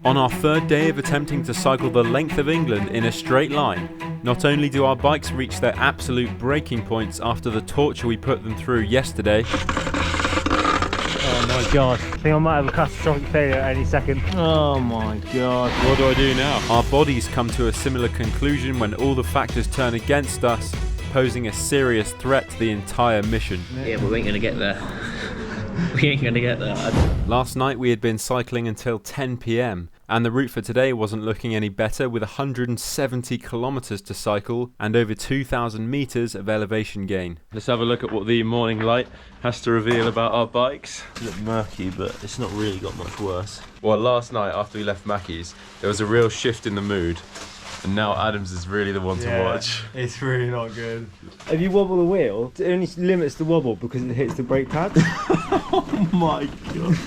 On our third day of attempting to cycle the length of England in a straight line, not only do our bikes reach their absolute breaking points after the torture we put them through yesterday. Oh my god, I think I might have a catastrophic failure at any second. Oh my god. What do I do now? Our bodies come to a similar conclusion when all the factors turn against us, posing a serious threat to the entire mission. Yeah, but we ain't gonna get there. We ain't gonna get there. Last night we had been cycling until 10 PM, and the route for today wasn't looking any better, with 170 kilometers to cycle and over 2,000 meters of elevation gain. Let's have a look at what the morning light has to reveal about our bikes. It's a bit murky, but it's not really got much worse. Well, last night after we left Mackey's, there was a real shift in the mood, and now Adams is really the one to watch. It's really not good. If you wobble the wheel, it only limits the wobble because it hits the brake pad. Oh my god.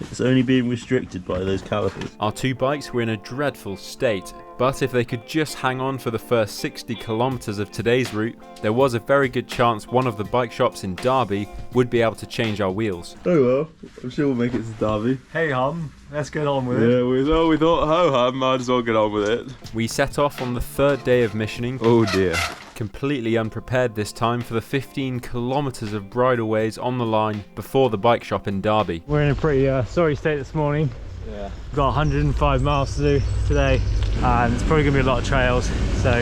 It's only being restricted by those calipers. Our two bikes were in a dreadful state, but if they could just hang on for the first 60 kilometers of today's route, there was a very good chance one of the bike shops in Derby would be able to change our wheels. Oh well, I'm sure we'll make it to Derby. Hey hum, let's get on with it. Yeah, we thought, ho hum, might as well get on with it. We set off on the third day of missioning. Oh dear. Completely unprepared this time for the 15 kilometers of bridleways on the line before the bike shop in Derby. We're in a pretty sorry state this morning. Yeah. We've got 105 miles to do today, and it's probably going to be a lot of trails, so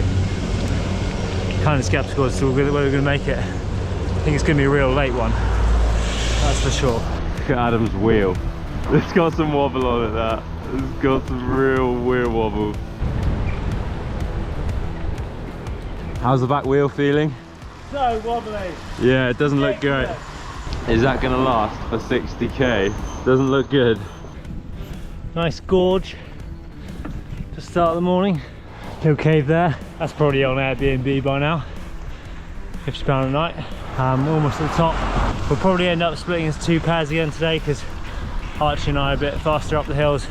kind of skeptical as to whether we're going to make it. I think it's going to be a real late one, that's for sure. Look at Adam's wheel. It's got some wobble on it, that. It's got some real wheel wobble. How's the back wheel feeling? So wobbly. Yeah, it doesn't look great. Is that going to last for 60k? Doesn't look good. Nice gorge to start the morning. Little cave there. That's probably on Airbnb by now. £50 a night. Almost at the top. We'll probably end up splitting into two pairs again today because Archie and I are a bit faster up the hills.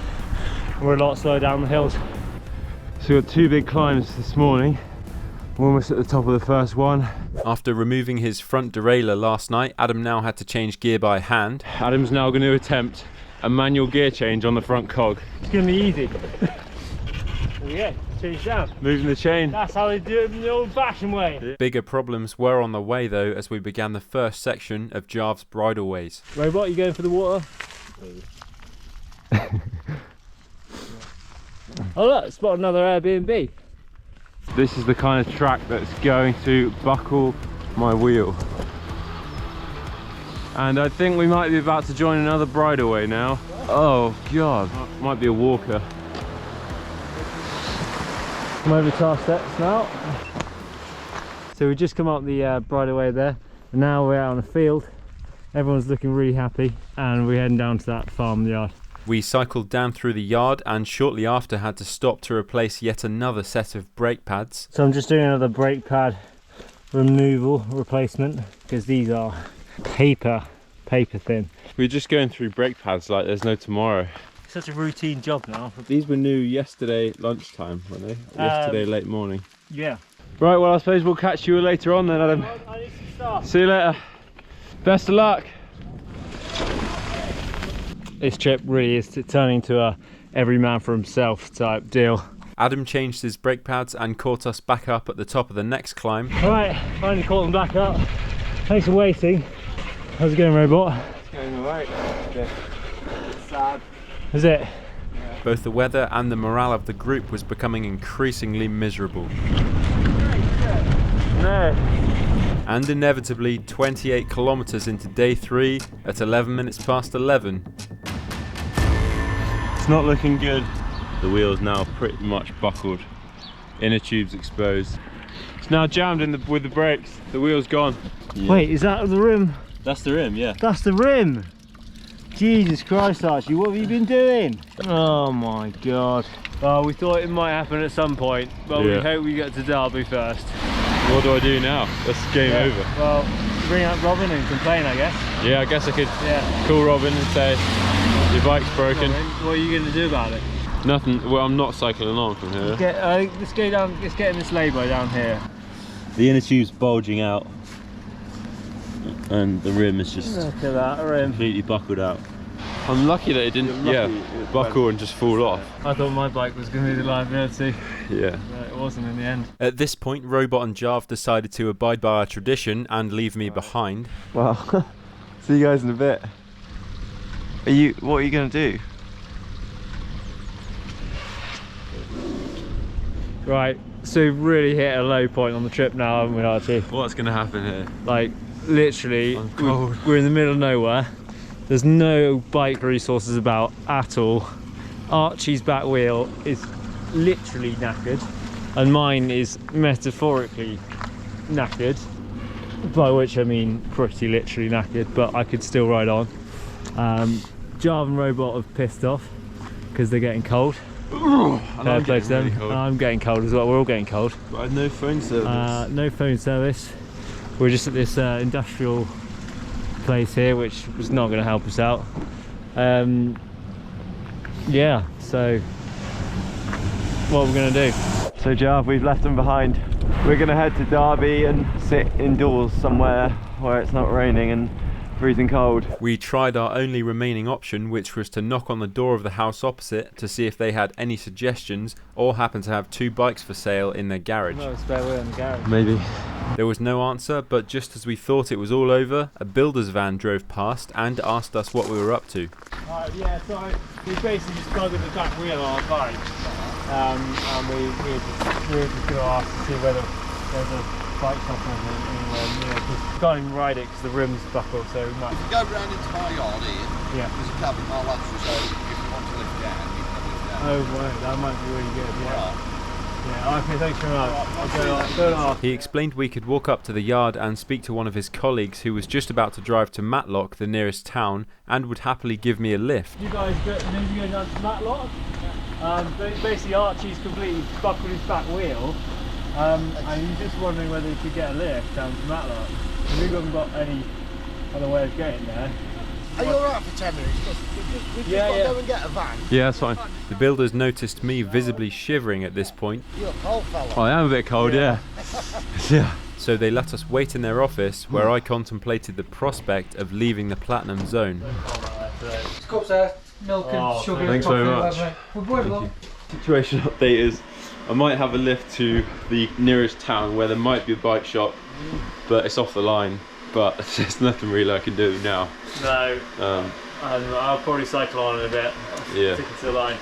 We're a lot slower down the hills. So we've got two big climbs this morning. We're almost at the top of the first one. After removing his front derailleur last night, Adam now had to change gear by hand. Adam's now going to attempt a manual gear change on the front cog. It's going to be easy. There we go, change down. Moving the chain. That's how they do it in the old-fashioned way. Bigger problems were on the way though as we began the first section of Jarv's bridleways. Robot, you going for the water? Oh look, spot another Airbnb. This is the kind of track that's going to buckle my wheel. And I think we might be about to join another bridleway now. Oh god, might be a walker. I'm over to our steps now. So we just come up the bridleway there, and now we're out on a field. Everyone's looking really happy, and we're heading down to that farm yard. We cycled down through the yard and shortly after had to stop to replace yet another set of brake pads. So I'm just doing another brake pad removal replacement because these are paper thin. We're just going through brake pads like there's no tomorrow. It's such a routine job now. These were new yesterday lunchtime, weren't they? Yesterday late morning. Yeah. Right, well I suppose we'll catch you later on then, Adam. I need some stuff. See you later. Best of luck. This trip really is turning into a every man for himself type deal. Adam changed his brake pads and caught us back up at the top of the next climb. Alright, finally caught them back up. Thanks for waiting. How's it going, Robot? It's going alright. It's sad. Is it? Yeah. Both the weather and the morale of the group was becoming increasingly miserable. No. And inevitably, 28 kilometers into day 3 at 11 minutes past 11. It's not looking good. The wheel's now pretty much buckled. Inner tube's exposed. It's now jammed with the brakes. The wheel's gone. Yeah. Wait, is that the rim? That's the rim, yeah. That's the rim! Jesus Christ, Archie, what have you been doing? Oh my god. Well, we thought it might happen at some point, but we hope we get to Derby first. What do I do now? That's game over. Well, ring up Robin and complain, I guess. Yeah, I guess I could call Robin and say, your bike's broken. Robin, what are you going to do about it? Nothing. Well, I'm not cycling on from here. Let's go down, let's get in this lay-by down here. The inner tube's bulging out, and the rim is just look at that rim. completely buckled out. I'm lucky that it didn't, buckle and just fall off. I thought my bike was going to be the liability. Yeah. But it wasn't in the end. At this point, Robot and Jarv decided to abide by our tradition and leave me behind. Well, see you guys in a bit. What are you going to do? Right, so we've really hit a low point on the trip now, haven't we, Archie? What's going to happen here? Like, literally, I'm cold. we're in the middle of nowhere. There's no bike resources about at all. Archie's back wheel is literally knackered, and mine is metaphorically knackered, by which I mean pretty literally knackered, but I could still ride on. Jarv and Robot have pissed off because they're getting cold. Fair play to them. Really I'm getting cold as well. We're all getting cold. But I have no phone service. No phone service. We're just at this industrial place here, which was not going to help us out. Yeah, so what we're going to do? So Jarv, we've left them behind. We're going to head to Derby and sit indoors somewhere where it's not raining and freezing cold. We tried our only remaining option, which was to knock on the door of the house opposite to see if they had any suggestions or happened to have 2 bikes for sale in their garage. No spare wheel in the garage. Maybe. There was no answer, but just as we thought it was all over, a builder's van drove past and asked us what we were up to. Yeah, so we basically just buggered the back wheel on our bike, and we were just going to ask to see whether there's a bike shop anywhere near, because we can't even ride it because the rim's buckled, so we might... If you go round into my yard here, Yeah. there's a cabin my lateral, so if you want to lift down, you can lift down. Oh, right, that might be really good, yeah. Right. Yeah, okay, thanks very much. I'll go and ask. He explained we could walk up to the yard and speak to one of his colleagues who was just about to drive to Matlock, the nearest town, and would happily give me a lift. You guys maybe go down to Matlock? Basically Archie's completely buckled his back wheel, and he's just wondering whether he could get a lift down to Matlock. We haven't got any other way of getting there. Are you alright for 10 minutes? We've just got to go and get a van. Yeah, that's fine. The builders noticed me visibly shivering at this point. You're a cold fella. I am a bit cold, yeah. Yeah. So they let us wait in their office, where I contemplated the prospect of leaving the platinum zone. Cups there, milk and sugar. Thanks very much. We're going along. Situation update is I might have a lift to the nearest town where there might be a bike shop, but it's off the line. But there's nothing really I can do now. No. I'll probably cycle on in a bit. Yeah. Stick it to the line.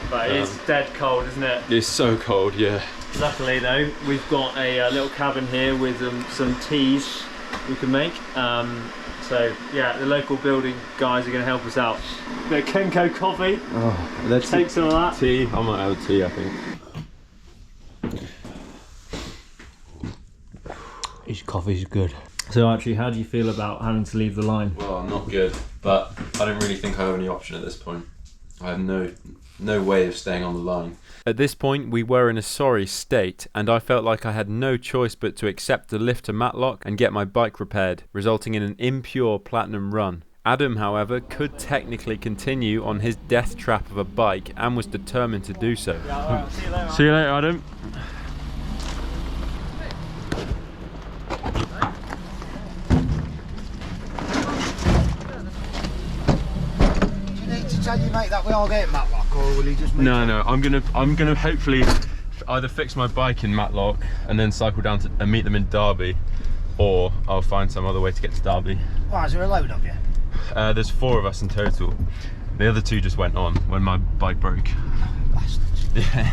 But it's dead cold, isn't it? It's so cold, yeah. Luckily though, we've got a little cabin here with some teas we can make. So yeah, the local building guys are going to help us out. A bit of Kenko coffee. Oh, let's take some of that. Tea. I might have a tea, I think. His coffee's good. So actually, how do you feel about having to leave the line? Well, not good, but I don't really think I have any option at this point. I have no way of staying on the line. At this point, we were in a sorry state, and I felt like I had no choice but to accept the lift to Matlock and get my bike repaired, resulting in an impure platinum run. Adam, however, could technically continue on his death trap of a bike and was determined to do so. Yeah, all right, see you later. See you later, Adam. Tell you mate that we are getting Matlock, or will he just meet No, I'm gonna hopefully either fix my bike in Matlock and then cycle down to and meet them in Derby, or I'll find some other way to get to Derby. Why, is there a load of you? There's 4 of us in total. The other 2 just went on when my bike broke. Bastards. Yeah.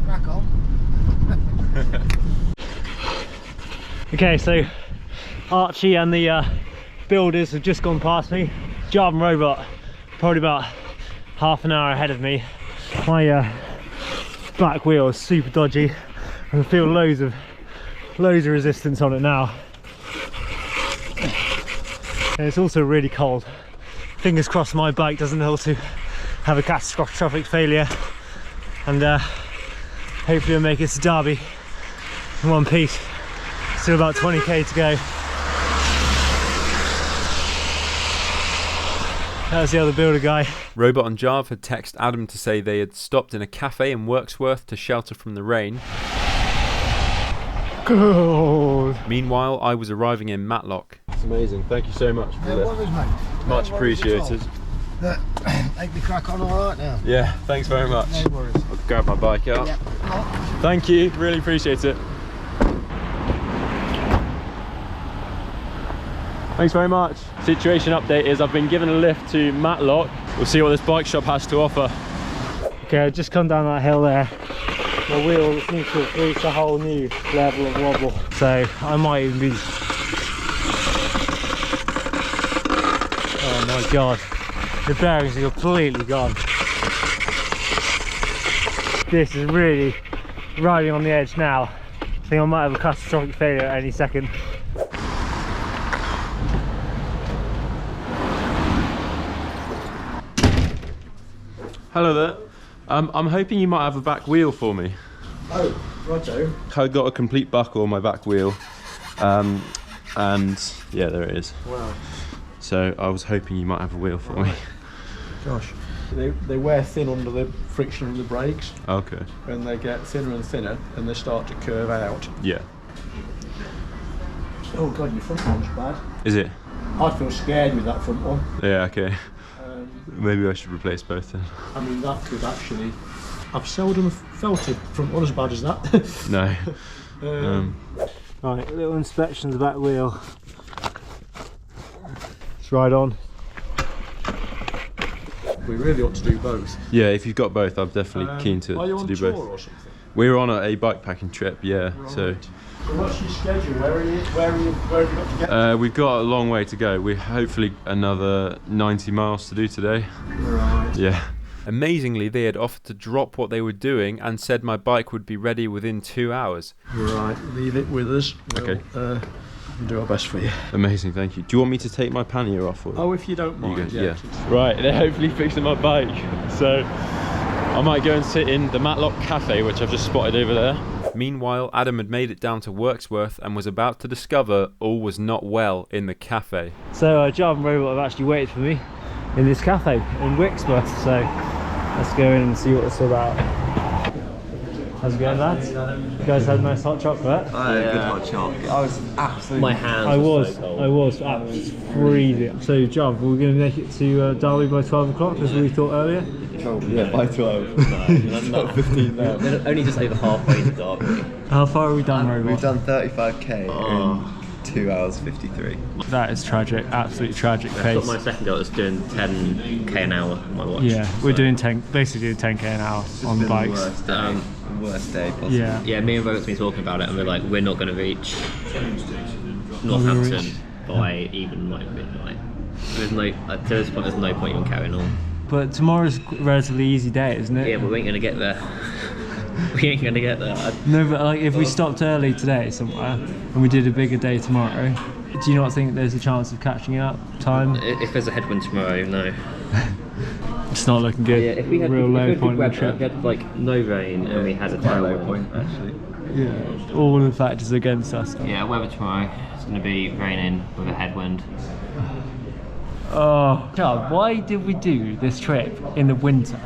Crack on. Okay, so Archie and the builders have just gone past me. Jarv and Robot probably about half an hour ahead of me. My back wheel is super dodgy. I can feel loads of resistance on it now. And it's also really cold. Fingers crossed my bike doesn't also have a catastrophic failure, and hopefully we'll make it to Derby in one piece. Still about 20k to go. That was the other builder guy. Robot and Jarv had texted Adam to say they had stopped in a cafe in Wirksworth to shelter from the rain. Cold. Meanwhile, I was arriving in Matlock. That's amazing. Thank you so much. No worries, mate. Much No worries at appreciated. all. Make me crack on all right now. Yeah, thanks very much. No worries. I'll grab my bike out. Yeah. Thank you, really appreciate it. Thanks very much. Situation update is I've been given a lift to Matlock. We'll see what this bike shop has to offer. Okay, I've just come down that hill there. My wheel seems to have reached a whole new level of wobble. So I might even be... Oh my god. The bearings are completely gone. This is really riding on the edge now. I think I might have a catastrophic failure at any second. Hello there. I'm hoping you might have a back wheel for me. Oh, righto. I got a complete buckle on my back wheel. And yeah, there it is. Wow. So I was hoping you might have a wheel for me. Gosh, they wear thin under the friction of the brakes, Okay. and they get thinner and thinner, and they start to curve out. Yeah. Oh god, your front one's bad. Is it? I'd feel scared with that front one. Yeah, okay. Maybe I should replace both then. I mean, that could actually... I've seldom felt a front one as bad as that. No. Right, a little inspection of the back wheel. Let's ride on. We really ought to do both. Yeah, if you've got both, I'm definitely keen to Are you on do tour both. or something? We're on a bike packing trip, yeah. Right. So What's your schedule? Where have you got to get? we've got a long way to go. We hopefully another 90 miles to do today. Right. Yeah. Amazingly, they had offered to drop what they were doing and said my bike would be ready within 2 hours. Right, leave it with us. Okay. We'll do our best for you. Amazing, thank you. Do you want me to take my pannier off? Or? Oh, if you don't You mind. go, yeah. Right, they're hopefully fixing my bike. So I might go and sit in the Matlock Cafe, which I've just spotted over there. Meanwhile, Adam had made it down to Wirksworth and was about to discover all was not well in the cafe. So Jav and Robot have actually waited for me in this cafe in Wirksworth. So let's go in and see what it's all about. How's it going, lads? You guys had a nice hot chocolate? I had a good hot chocolate. I was absolutely... My hands I were was so cold. absolutely freezing. So Jav, we're going to make it to Derby by 12 o'clock as we thought earlier. Yeah, by 12. No, not 15 now. We're only just over halfway to Derby. How far have we done, Robot? We've done 35k in 2 hours 53. That is tragic, absolutely tragic I've pace. got my second girl that's doing 10k an hour on my watch. Yeah, we're so- doing basically doing 10k an hour on Been bikes. The worst day possible. Yeah. Yeah, me and Robert's been talking about it, and we're like, we're not going to reach Northampton by even like midnight. There's no, at this point, there's no point even carrying on. But tomorrow's a relatively easy day, isn't it? Yeah, but we ain't going to get there. We ain't going to get there. No, but like if we stopped early today somewhere and we did a bigger day tomorrow, do you not think there's a chance of catching up time? If there's a headwind tomorrow, no. It's not looking good. Yeah, if we had real if we low had point good in the weather, trip. if we had like no rain and we had a Quite a tailwind. low point, actually. Yeah, all the factors against us. Yeah, weather tomorrow is going to be raining with a headwind. Oh, Chad, why did we do this trip in the winter?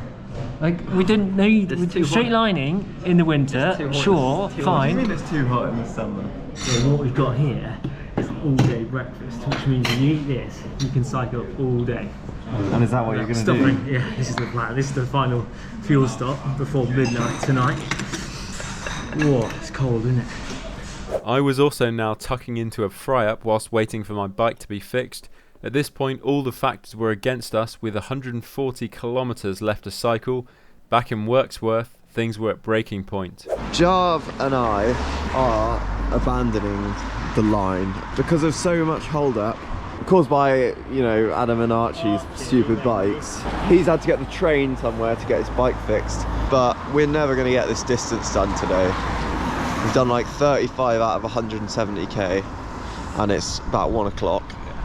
Like we didn't need straight lining in the winter. Sure, fine. It's too hot in the summer. So what we've got here is all day breakfast, which means if you eat this, you can cycle all day. And is that what you're going to do? Stopping, yeah, this is the plan. This is the final fuel stop before midnight tonight. Whoa, it's cold, isn't it? I was also now tucking into a fry-up whilst waiting for my bike to be fixed. At this point, all the factors were against us, with 140 kilometres left to cycle. Back in Wirksworth, things were at breaking point. Jav and I are abandoning the line because of so much hold-up caused by, you know, Adam and Archie's stupid bikes. He's had to get the train somewhere to get his bike fixed, but we're never going to get this distance done today. We've done like 35 out of 170k and it's about 1 o'clock.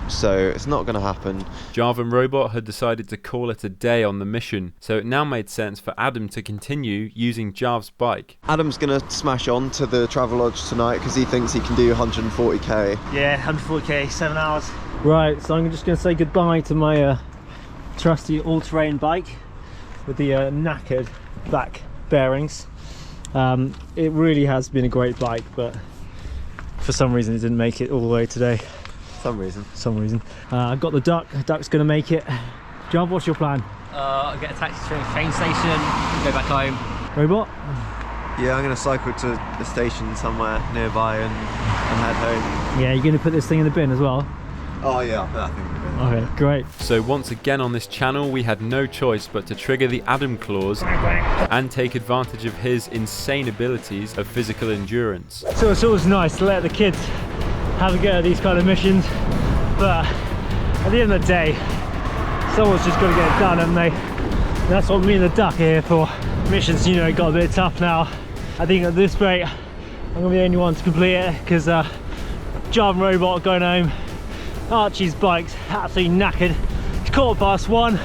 So it's not going to happen. Jav and Robot had decided to call it a day on the mission, so it now made sense for Adam to continue using Jav's bike. Adam's going to smash on to the Travelodge tonight because he thinks he can do 140k. Yeah, 140k, 7 hours. Right, so I'm just going to say goodbye to my trusty all-terrain bike with the knackered back bearings. It really has been a great bike, but for some reason it didn't make it all the way today. some reason. I got the duck. Duck's gonna make it. John, what's your plan? Get a taxi to the train station, go back home. Robot? Yeah, I'm going to cycle to the station somewhere nearby and head home. Yeah, you're gonna put this thing in the bin as well? Oh yeah, I'll put that thing in the bin. Okay, great. So once again on this channel, we had no choice but to trigger the Adam clause and take advantage of his insane abilities of physical endurance. So it's always nice to let the kids have a go at these kind of missions, but at the end of the day, someone's just got to get it done, haven't they? And that's what me and the duck are here for. Missions, you know, got a bit tough now. I think at this rate, I'm gonna be the only one to complete it because Jar and Robot are going home. Archie's bike's absolutely knackered. It's 1:15.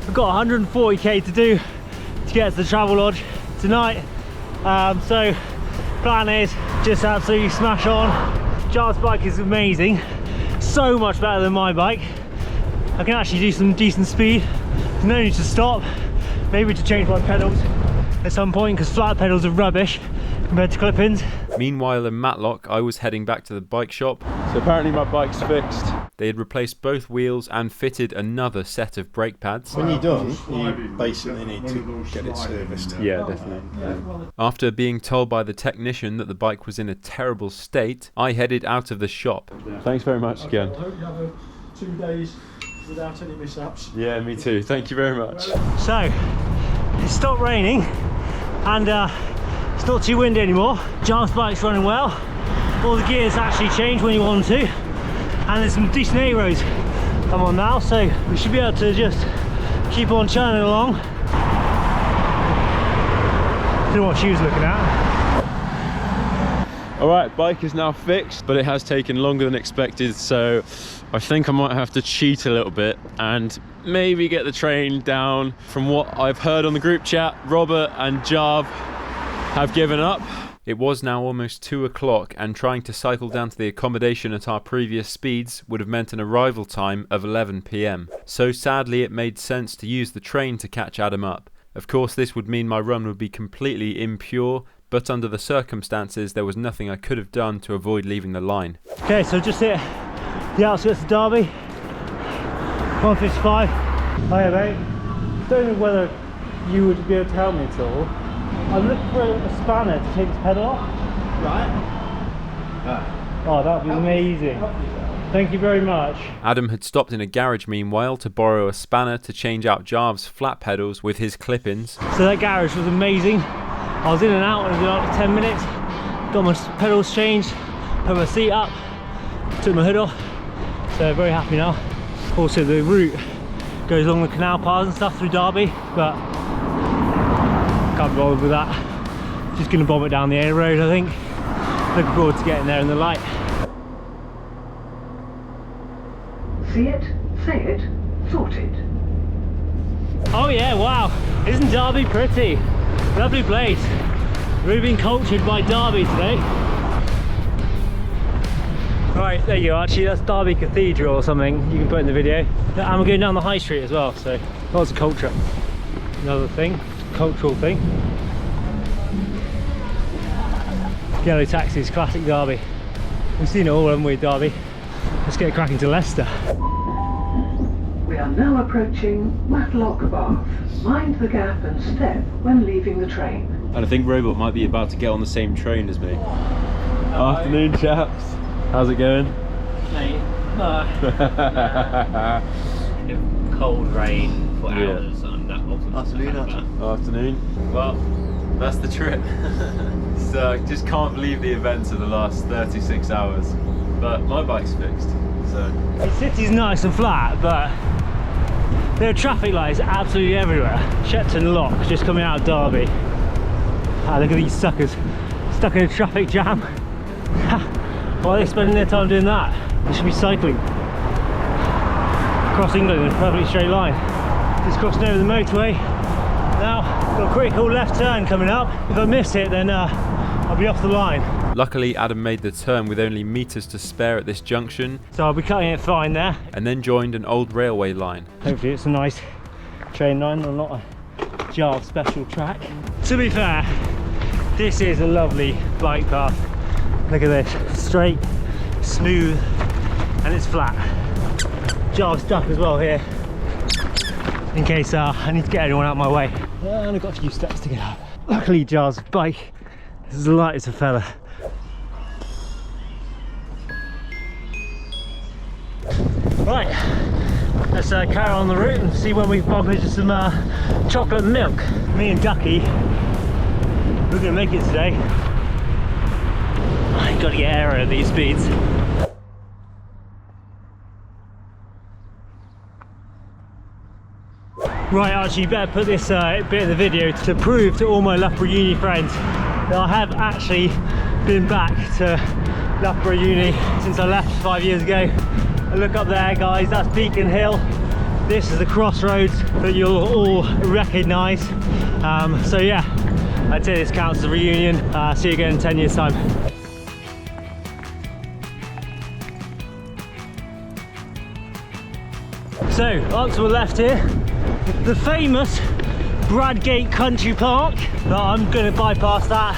I've got 140k to do to get to the travel lodge tonight. So plan is just absolutely smash on. Jar's bike is amazing, so much better than my bike. I can actually do some decent speed. There's no need to stop. Maybe to change my pedals at some point because flat pedals are rubbish compared to clip-ins. Meanwhile in Matlock, I was heading back to the bike shop. So apparently my bike's fixed. They had replaced both wheels and fitted another set of brake pads. When you're done, you basically need to get it serviced. Yeah, definitely. After being told by the technician that the bike was in a terrible state, I headed out of the shop. Thanks very much again. I hope you have 2 days without any mishaps. Yeah, me too. Thank you very much. So it stopped raining and it's not too windy anymore. Jar's bike's running well. All the gears actually change when you want them to, and there's some decent A roads I'm on now, so we should be able to just keep on churning along. Don't know what she was looking at. Alright, bike is now fixed, but it has taken longer than expected, so I think I might have to cheat a little bit and maybe get the train down. From what I've heard on the group chat, Robert and Jarv have given up. It was now almost 2 o'clock, and trying to cycle down to the accommodation at our previous speeds would have meant an arrival time of 11 PM. So sadly it made sense to use the train to catch Adam up. Of course this would mean my run would be completely impure, but under the circumstances there was nothing I could have done to avoid leaving the line. Okay, so just hit the outskirts of Derby, 1:55. Hiya mate, don't know whether you would be able to help me at all. I'm looking for a spanner to take this pedal off. Right. Oh, that would be amazing. Thank you very much. Adam had stopped in a garage meanwhile to borrow a spanner to change out Jarv's flat pedals with his clip-ins. So that garage was amazing. I was in and out in about 10 minutes. Got my pedals changed, put my seat up, took my hood off. So very happy now. Also the route goes along the canal paths and stuff through Derby, but can't be bothered with that. Just gonna bomb it down the A road, I think. Looking forward to getting there in the light. See it, say it, sort it. Oh yeah, wow. Isn't Derby pretty? Lovely place. Really been cultured by Derby today. Right, there you go, actually that's Derby Cathedral or something you can put in the video. And we're going down the high street as well, so lots of culture. Another thing, cultural thing. Yellow taxis, classic Derby. We've seen it all, haven't we, Derby? Let's get cracking to Leicester. We are now approaching Matlock Bath. Mind the gap and step when leaving the train. And I think Robot might be about to get on the same train as me. Afternoon chaps, how's it going? Mate, cold rain for hours and that wasn't Afternoon. Well, that's the trip. So I just can't believe the events of the last 36 hours. But my bike's fixed, so. The city's nice and flat, but there are traffic lights absolutely everywhere. Shepton Lock, just coming out of Derby. Ah, look at these suckers, stuck in a traffic jam. Why are they spending their time doing that? They should be cycling across England in a perfectly straight line. Just crossing over the motorway. Now, got a critical left turn coming up. If I miss it, then I'll be off the line. Luckily, Adam made the turn with only meters to spare at this junction. So I'll be cutting it fine there. And then joined an old railway line. Hopefully it's a nice train line and not a Jarv special track. To be fair, this is a lovely bike path. Look at this, straight, smooth, and it's flat. Jar's stuck as well here, in case I need to get anyone out of my way. And I've got a few steps to get up. Luckily Jar's bike is as light as a feather. Right, let's carry on the route and see when we bump into some chocolate milk. Me and Ducky, we're gonna make it today. I gotta get air at these speeds. Right, Archie, you better put this bit of the video to prove to all my Loughborough Uni friends that I have actually been back to Loughborough Uni since I left 5 years ago. And look up there, guys, that's Beacon Hill. This is the crossroads that you'll all recognise. So yeah, I'd say this counts as a reunion. See you again in 10 years' time. So, up to the left here, the famous Bradgate Country Park. But I'm going to bypass that,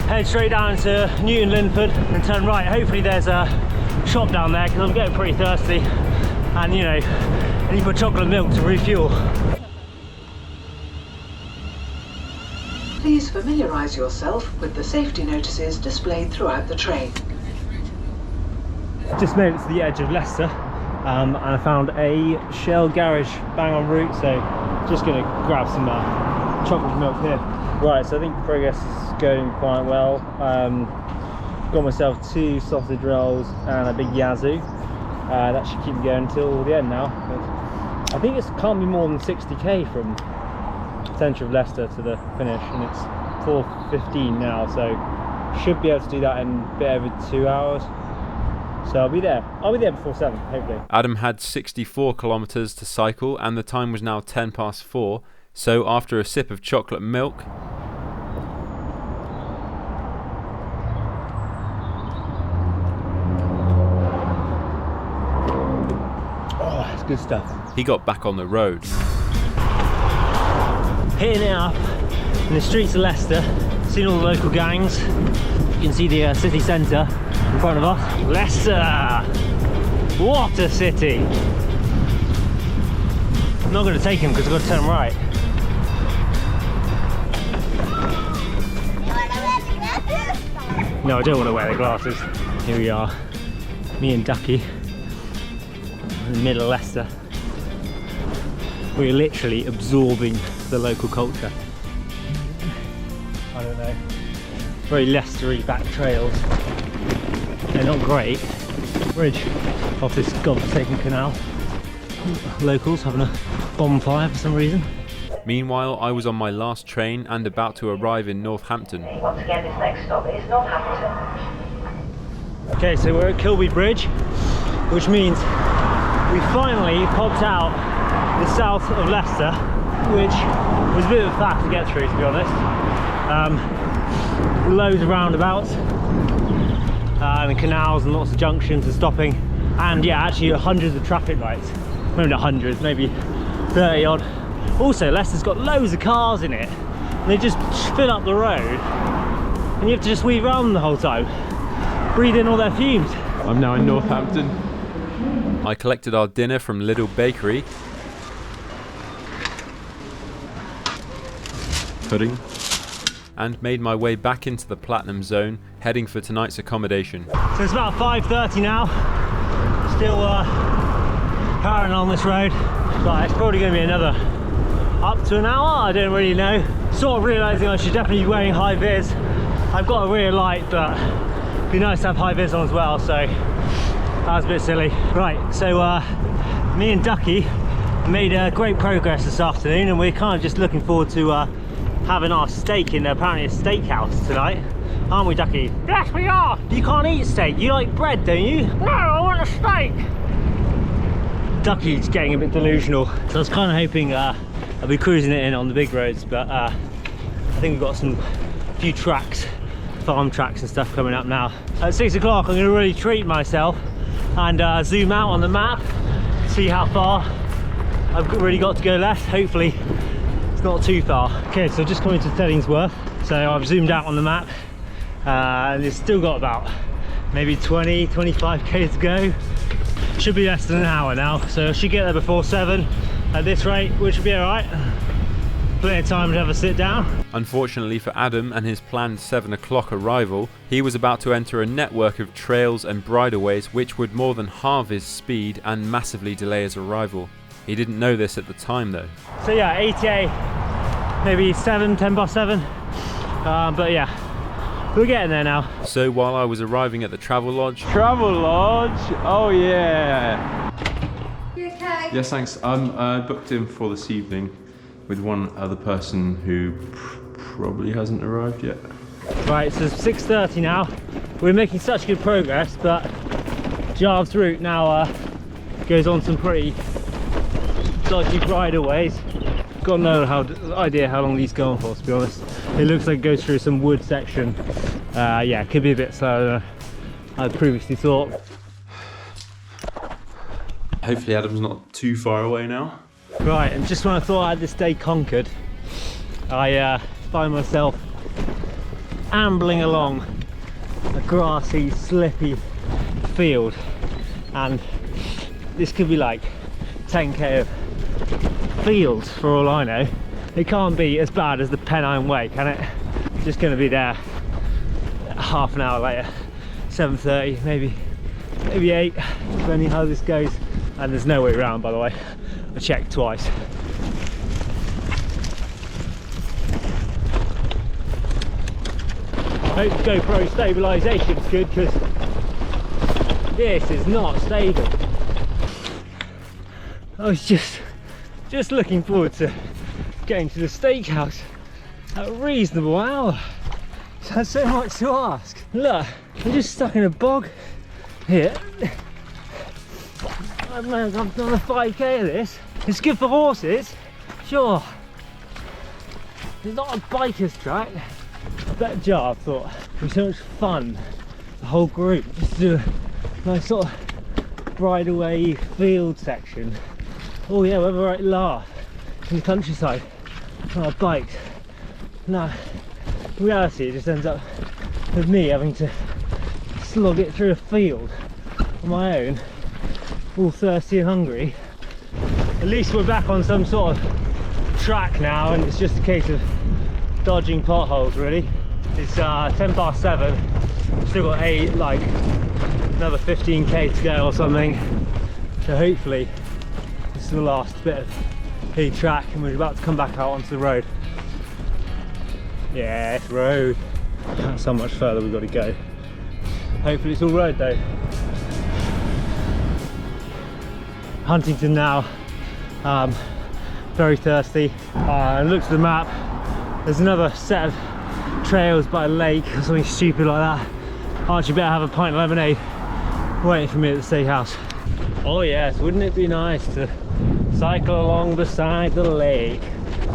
head straight down to Newton Linford and turn right. Hopefully there's a shop down there because I'm getting pretty thirsty and, you know, I need my chocolate milk to refuel. Please familiarise yourself with the safety notices displayed throughout the train. Just made it to the edge of Leicester. And I found a Shell garage bang en route, so just going to grab some chocolate milk here. Right, so I think progress is going quite well. Got myself 2 sausage rolls and a big yazoo. That should keep me going until the end now. But I think it can't be more than 60k from the centre of Leicester to the finish, and it's 4:15 now, so should be able to do that in a bit over 2 hours. So I'll be there before 7, hopefully. Adam had 64 kilometres to cycle and the time was now 10 past 4, so after a sip of chocolate milk, oh, that's good stuff. He got back on the road. Hitting it up in the streets of Leicester, seeing all the local gangs. You can see the city centre in front of us. Leicester! What a city! I'm not going to take him because I've got to turn right. No, I don't want to wear the glasses. Here we are, me and Ducky, in the middle of Leicester. We're literally absorbing the local culture. I don't know. Very Leicester-y back trails. They're not great. Bridge off this godforsaken canal. Locals having a bonfire for some reason. Meanwhile, I was on my last train and about to arrive in Northampton. Once again, this next stop is Northampton. Okay, so we're at Kilby Bridge, which means we finally popped out the south of Leicester, which was a bit of a faff to get through, to be honest. Loads of roundabouts and canals and lots of junctions and stopping, and yeah, actually hundreds of traffic lights. Maybe not hundreds, maybe 30 odd. Also, Leicester's got loads of cars in it and they just fill up the road and you have to just weave around them the whole time, breathe in all their fumes. I'm now in Northampton. I collected our dinner from Lidl Bakery. Pudding. And made my way back into the Platinum Zone, heading for tonight's accommodation. So it's about 5:30 now. Still powering on this road, but it's probably going to be another up to an hour, I don't really know. Sort of realising I should definitely be wearing high vis. I've got a rear light, but it'd be nice to have high vis on as well, so that was a bit silly. Right, so me and Ducky made great progress this afternoon, and we're kind of just looking forward to having our steak in apparently a steakhouse tonight, aren't we, Ducky? Yes, we are! You can't eat steak, you like bread, don't you? No, I want a steak! Ducky's getting a bit delusional, so I was kind of hoping I'll be cruising it in on the big roads, but I think we've got a few tracks, farm tracks and stuff coming up now. At 6 o'clock I'm going to really treat myself and zoom out on the map, see how far I've really got to go left. Hopefully it's not too far. Okay, so just coming to Theddingsworth, so I've zoomed out on the map and it's still got about maybe 20-25k to go. Should be less than an hour now, so I should get there before 7 at this rate, which will be alright. Plenty of time to have a sit down. Unfortunately for Adam and his planned 7 o'clock arrival, he was about to enter a network of trails and bridleways which would more than halve his speed and massively delay his arrival. He didn't know this at the time though. So yeah, ETA, maybe 10 past 7, but yeah. We're getting there now. So while I was arriving at the travel lodge... Travel lodge? Oh yeah! You okay? Yes, thanks. I'm booked in for this evening with one other person who probably hasn't arrived yet. Right, so it's 6:30 now. We're making such good progress, but Jarv's route now goes on some pretty dodgy bridleways. Got no idea how long these go on for, to be honest. It looks like it goes through some wood section. Yeah, it could be a bit slower than I previously thought. Hopefully Adam's not too far away now. Right, and just when I thought I had this day conquered, I find myself ambling along a grassy, slippy field, and this could be like 10k of fields for all I know. It can't be as bad as the Pennine Way, can it? Just going to be there half an hour later, 7:30, maybe 8, depending how this goes. And there's no way around, by the way. I checked twice. Hope GoPro stabilisation's good, because this is not stable. I was just looking forward to getting to the steakhouse at a reasonable hour. That's so much to ask. Look, I'm just stuck in a bog here. I've done a 5k of this. It's good for horses, sure. It's not a biker's track. I bet Jar thought it was so much fun, the whole group, just to do a nice sort of bridleway field section. Oh yeah, we'll have a right laugh in the countryside on our bikes. No, in reality it just ends up with me having to slog it through a field on my own, all thirsty and hungry. At least we're back on some sort of track now, and it's just a case of dodging potholes really. It's 10 past 7, still got another 15k to go or something, so hopefully this is the last bit of the track and we're about to come back out onto the road. Yeah, it's road. That's how much further we've got to go. Hopefully it's all road though. Huntington now, very thirsty. Look at the map, there's another set of trails by a lake or something stupid like that. Archie better have a pint of lemonade waiting for me at the steakhouse. Oh yes, wouldn't it be nice to cycle along beside the lake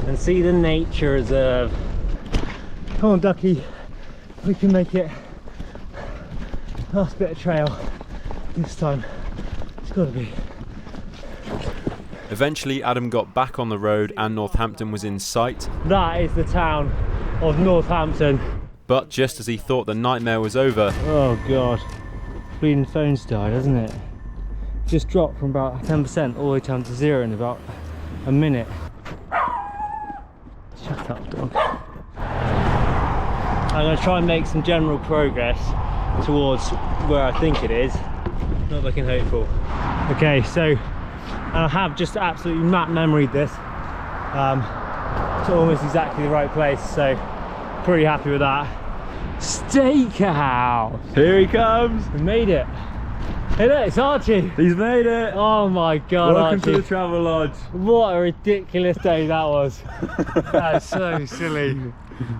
and see the nature reserve. Come on ducky, we can make it. Last bit of trail this time. It's got to be. Eventually Adam got back on the road and Northampton was in sight. That is the town of Northampton. But just as he thought the nightmare was over... Oh god, bleeding phone's died, hasn't it? Just dropped from about 10% all the way down to 0 in about a minute. Shut up, dog. I'm going to try and make some general progress towards where I think it is. Not looking hopeful. Okay, so I have just absolutely map memoried this. It's almost exactly the right place, so pretty happy with that. Steakhouse! Here he comes! We made it. Hey look, it's Archie! He's made it! Oh my god, Welcome Archie. to the travel lodge. What a ridiculous day that was. That's so silly.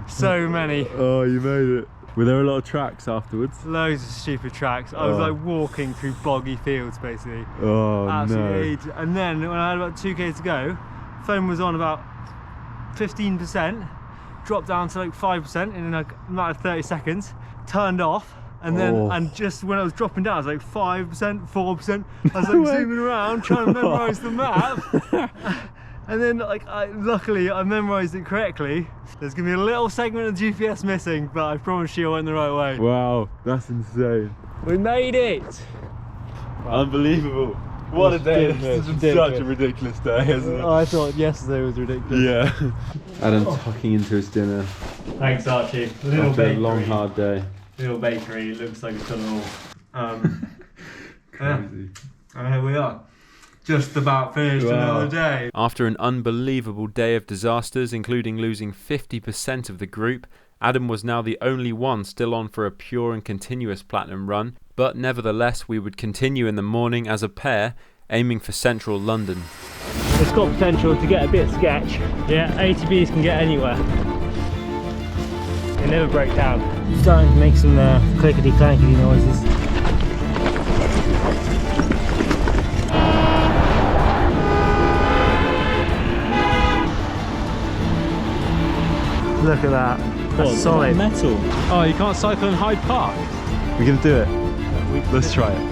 So many. Oh, you made it. Were there a lot of tracks afterwards? Loads of stupid tracks. I was like walking through boggy fields basically. Oh Absolutely no. And then when I had about 2k to go, phone was on about 15%, dropped down to like 5% in like a matter of 30 seconds, turned off, and then and just when I was dropping down I was like 5%, 4%. I was like zooming around trying to memorise the map. And then luckily I memorised it correctly. There's gonna be a little segment of GPS missing, but I promise you I went the right way. Wow, that's insane. We made it! Unbelievable. What a day. This is Ridiculous. such a ridiculous day, isn't it? Oh, I thought yesterday was ridiculous. Yeah. Adam tucking into his dinner Thanks, Archie. Little after a bakery. long, hard day. Little bakery. It looks like it's done it all. Crazy. And here we are. Just about finished another day. After an unbelievable day of disasters, including losing 50% of the group, Adam was now the only one still on for a pure and continuous platinum run, but nevertheless we would continue in the morning as a pair, aiming for central London. It's got potential to get a bit sketch. Yeah, ATVs can get anywhere. They never break down. Starting to make some clickety clankety noises. Look at that. That's solid. Metal. Oh, you can't cycle in Hyde Park? We're gonna do it. Let's try it.